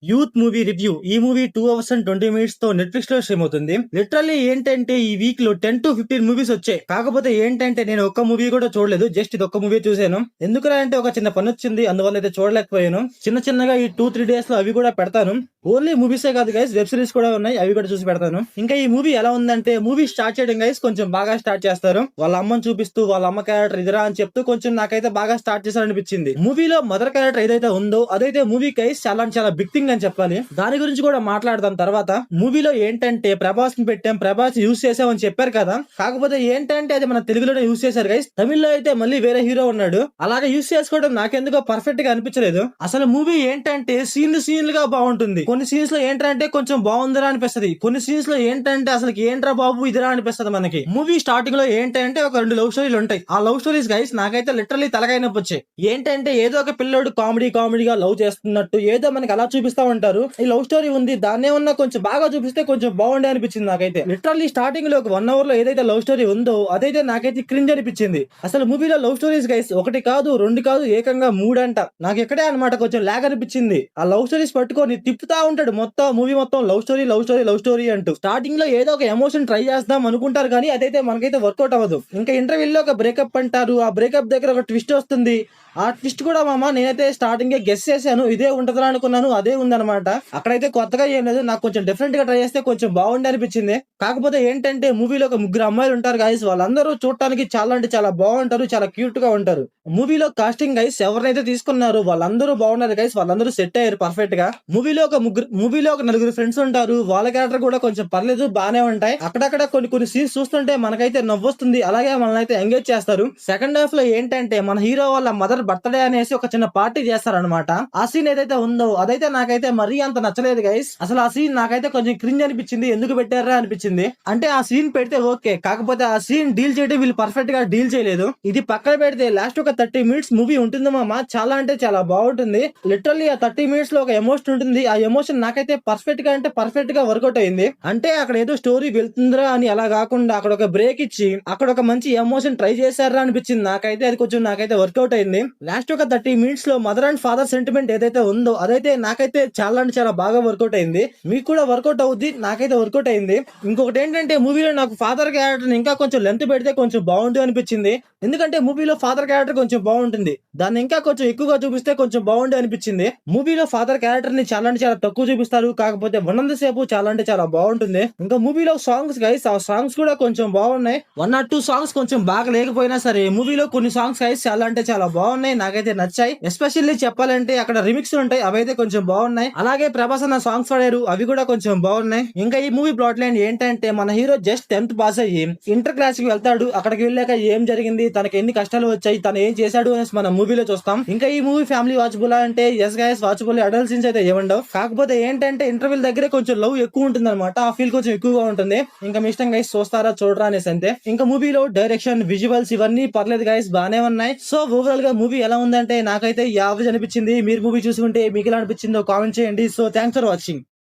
Youth movie review. ఈ movie 2 hours and 20 minutes తో Netflix లో స్ట్రీమ్ అవుతుంది. లిటరల్లీ ఏంటంటే ఈ వీక్ లో 10 to 15 మూవీస్ వచ్చాయి. కాకపోతే ఏంటంటే నేను ఒక్క మూవీ కూడా చూడలేదు. జస్ట్ ఇది ఒక్క మూవీ చూసాను. ఎందుకురా అంటే ఒక చిన్న పని వచ్చింది. అందువల్ల అయితే చూడలేకపోయాను. చిన్నగా ఈ 2-3 డేస్ లో అవి కూడా పెడతాను. ఓన్లీ మూవీసే కాదు గైస్, వెబ్ సిరీస్ కూడా ఉన్నాయి. అవి కూడా చూసి పెడతాను. ఇంకా ఈ మూవీ ఎలా ఉందంటే, మూవీ స్టార్ట్ చేయడం గైస్ కొంచెం బాగా స్టార్ట్ చేస్తారు. వాళ్ళ అమ్మని చూపిస్తూ వాళ్ళ అమ్మ క్యారెక్టర్ ఇదిరా అని చెప్తూ కొంచెం నాకైతే బాగా స్టార్ట్ చేశారనిపించింది. మూవీలో మదర్ క్యారెక్టర్ ఏదైతే ఉందో అదైతే మూవీ గైస్ చాలా బిగ్ థింగ్ అని చెప్పాలి. దాని గురించి కూడా మాట్లాడదాం తర్వాత. మూవీలో ఏంటంటే ప్రభాస్ ని పెట్టాం, ప్రభాస్ యూస్ చేసామని చెప్పారు కదా. కాకపోతే ఏంటంటే అది మన తెలుగులోనే యూస్ చేశారు గైస్. తమిళ్లో అయితే మళ్ళీ వేరే హీరో ఉన్నాడు. అలాగే యూస్ చేసుకోవడం నాకెందుకో పర్ఫెక్ట్ గా అనిపించలేదు. అసలు మూవీ ఏంటంటే సీన్లుగా బాగుంటుంది. కొన్ని సీన్స్ లో ఏంటంటే కొంచెం బాగుందిరా అనిపిస్తది. కొన్ని సీన్స్ లో ఏంటంటే అసలు ఏంట్రా బాబు ఇదిరా అనిపిస్తది మనకి. మూవీ స్టార్టింగ్ లో ఏంటంటే ఒక 2 లవ్ స్టోరీలు ఉంటాయి. ఆ లవ్ స్టోరీస్ గైస్ నాకైతే లిటరల్లీ తలకాయ నొప్పి వచ్చాయి. ఏంటంటే ఏదో ఒక పిల్లోడు కామెడీగా లవ్ చేస్తున్నట్టు ఏదో మనకి అలా చూపిస్తా ఉంటారు. ఈ లవ్ స్టోరీ ఉంది, దాన్నే ఉన్న కొంచెం బాగా చూపిస్తే కొంచెం బాగుండే అనిపించింది నాకైతే. లిటరల్లీ స్టార్టింగ్ లో ఒక 1 అవర్ లో ఏదైతే లవ్ స్టోరీ ఉందో అదైతే నాకైతే క్రింజ్ అనిపించింది. అసలు మూవీలో లవ్ స్టోరీస్ గైస్ 1 కాదు 2 కాదు ఏకంగా 3 అంట. నాకు ఎక్కడే అనమాట కొంచెం లాగ్ అనిపించింది. ఆ లవ్ స్టోరీస్ పట్టుకొని తిప్పుతా ఉంటాడు మొత్తం మూవీ మొత్తం లవ్ స్టోరీ అంటూ. స్టార్టింగ్ లో ఏదో ఒక ఎమోషన్ ట్రై చేద్దాం అనుకుంటారు కానీ అదైతే మనకైతే వర్కౌట్ అవ్వదు. ఇంకా ఇంటర్వ్యూ లో ఒక బ్రేకప్ అంటారు. ఆ బ్రేకప్ దగ్గర ఒక ట్విస్ట్ వస్తుంది. ఆ ట్విస్ట్ కూడా నేనైతే స్టార్టింగ్ గెస్ చేశాను, ఇదే ఉంటదా అనుకున్నాను, అదే ఉందన్నమాట. అక్కడైతే కొత్తగా ఏం లేదు, నాకు కొంచెం డిఫరెంట్ గా ట్రై చేస్తే కొంచెం బాగుండే అనిపించింది. కాకపోతే ఏంటంటే మూవీలో ఒక 3 అమ్మాయిలు ఉంటారు గైస్. వాళ్ళందరూ చూడటానికి చాలా అంటే చాలా బాగుంటారు, చాలా క్యూట్ గా ఉంటారు. మూవీలో కాస్టింగ్ గైస్ ఎవరినైతే తీసుకున్నారు వాళ్ళందరూ బాగున్నారు గైస్. వాళ్ళందరూ సెట్ అయ్యారు పర్ఫెక్ట్ గా. మూవీలో ఒక 4 ఫ్రెండ్స్ ఉంటారు. వాళ్ళ క్యారెక్టర్ కూడా కొంచెం పర్లేదు, బానే ఉంటాయి. అక్కడక్కడ కొన్ని సీన్స్ చూస్తుంటే మనకైతే నవ్వొస్తుంది. అలాగే మనల్ని అయితే ఎంగేజ్ చేస్తారు. సెకండ్ హాఫ్ లో ఏంటంటే మన హీరో వాళ్ళ మదర్ బర్త్డే అనేసి ఒక చిన్న పార్టీ చేస్తారనమాట. ఆ సీన్ ఏదైతే ఉందో అదైతే నాకైతే మరీ అంత నచ్చలేదు గైస్. అసలు ఆ సీన్ నాకైతే కొంచెం క్రింజ్ అనిపించింది. ఎందుకు పెట్టారా అనిపించింది. అంటే ఆ సీన్ పెడితే ఓకే, కాకపోతే ఆ సీన్ డీల్ చేయడం వీళ్ళు పర్ఫెక్ట్ గా డీల్ చేయలేదు. ఇది పక్కన పెడితే లాస్ట్ ఒక 30 మినిట్స్ మూవీ ఉంటుంది మామ, చాలా అంటే చాలా బాగుంటుంది. లిటరల్లీ ఆ 30 మినిట్స్ లో ఒక ఎమోషన్ ఉంటుంది. ఆ ఎమోషన్ నాకైతే పర్ఫెక్ట్ గా వర్కౌట్ అయింది. అంటే అక్కడ ఏదో స్టోరీ వెళ్తుందిరా అని అలా కాకుండా అక్కడ ఒక బ్రేక్ ఇచ్చి అక్కడ ఒక మంచి ఎమోషన్ ట్రై చేశారా అనిపించింది నాకైతే. అది కొంచెం నాకైతే వర్కౌట్ అయింది. లాస్ట్ ఒక 30 మినిట్స్ లో మదర్ అండ్ ఫాదర్ సెంటిమెంట్ ఏదైతే ఉందో అదైతే నాకైతే చాలా అంటే చాలా బాగా వర్కౌట్ అయింది. మీకు కూడా వర్కౌట్ అవుద్ది, నాకైతే వర్కౌట్ అయింది. ఇంకొకటి ఏంటంటే మూవీలో నాకు ఫాదర్ క్యారెక్టర్ ఇంకా కొంచెం లెంత్ పెడితే కొంచెం బాగుంటుంది అనిపించింది. ఎందుకంటే మూవీలో ఫాదర్ క్యారెక్టర్ కొంచెం బాగుంటుంది, దాన్ని ఇంకా కొంచెం ఎక్కువగా చూపిస్తే కొంచెం బాగుండే అనిపించింది. మూవీలో ఫాదర్ క్యారెక్టర్ ని చాలా అంటే చాలా తక్కువ చూపిస్తారు, కాకపోతే ఉన్నంతసేపు చాలా అంటే చాలా బాగుంటుంది. ఇంకా మూవీలో సాంగ్స్ గైస్, ఆ సాంగ్స్ కూడా కొంచెం బాగున్నాయి. 1 or 2 సాంగ్స్ కొంచెం బాగా లేకపోయినా సరే మూవీలో కొన్ని సాంగ్స్ గైస్ చాలా అంటే చాలా బాగున్నాయి, నాకైతే నచ్చాయి. ఎస్పెషల్లీ చెప్పాలంటే అక్కడ రిమిక్స్ ఉంటాయి, అవైతే కొంచెం బాగున్నాయి. అలాగే ప్రభాస్ అన్న సాంగ్స్ పాడారు, అవి కూడా కొంచెం బాగున్నాయి. ఇంకా ఈ మూవీ ప్లాట్ లైన్ ఏంటంటే మన హీరో జస్ట్ 10th పాస్ అయ్యి ఇంటర్ క్లాస్ కి వెళ్తాడు. అక్కడికి వెళ్ళాక ఏం జరిగింది, తనకి ఎన్ని కష్టాలు వచ్చాయి, తను ఏం చేశాడు అనేసి మన మూవీలో చూస్తాం. ఇంకా ఈ మూవీ ఫ్యామిలీ వాచబుల్ అంటే yes guys watchable. Adult scenes అయితే ఏమండవు. కాకపోతే ఏంటంటే ఇంటర్వ్యూ దగ్గరే కొంచెం లవ్ ఎక్కువ ఉంటుంది అనమాట. ఆ ఫీల్ కొంచెం ఎక్కువగా ఉంటుంది. ఇంకా మీ ఇష్టం గైస్, చూస్తారా చూడరా అనేసి అంతే. ఇంకా మూవీలో డైరెక్షన్, విజువల్స్ ఇవన్నీ పర్లేదు గైస్, బానే ఉన్నాయి. సో ఓవరాల్ గా మూవీ ఎలా ఉందంటే నాకైతే యావరేజ్ అనిపించింది. మీరు మూవీ చూసుకుంటే మీకు ఎలా అనిపించిందో కామెంట్ చేయండి. So thanks for watching.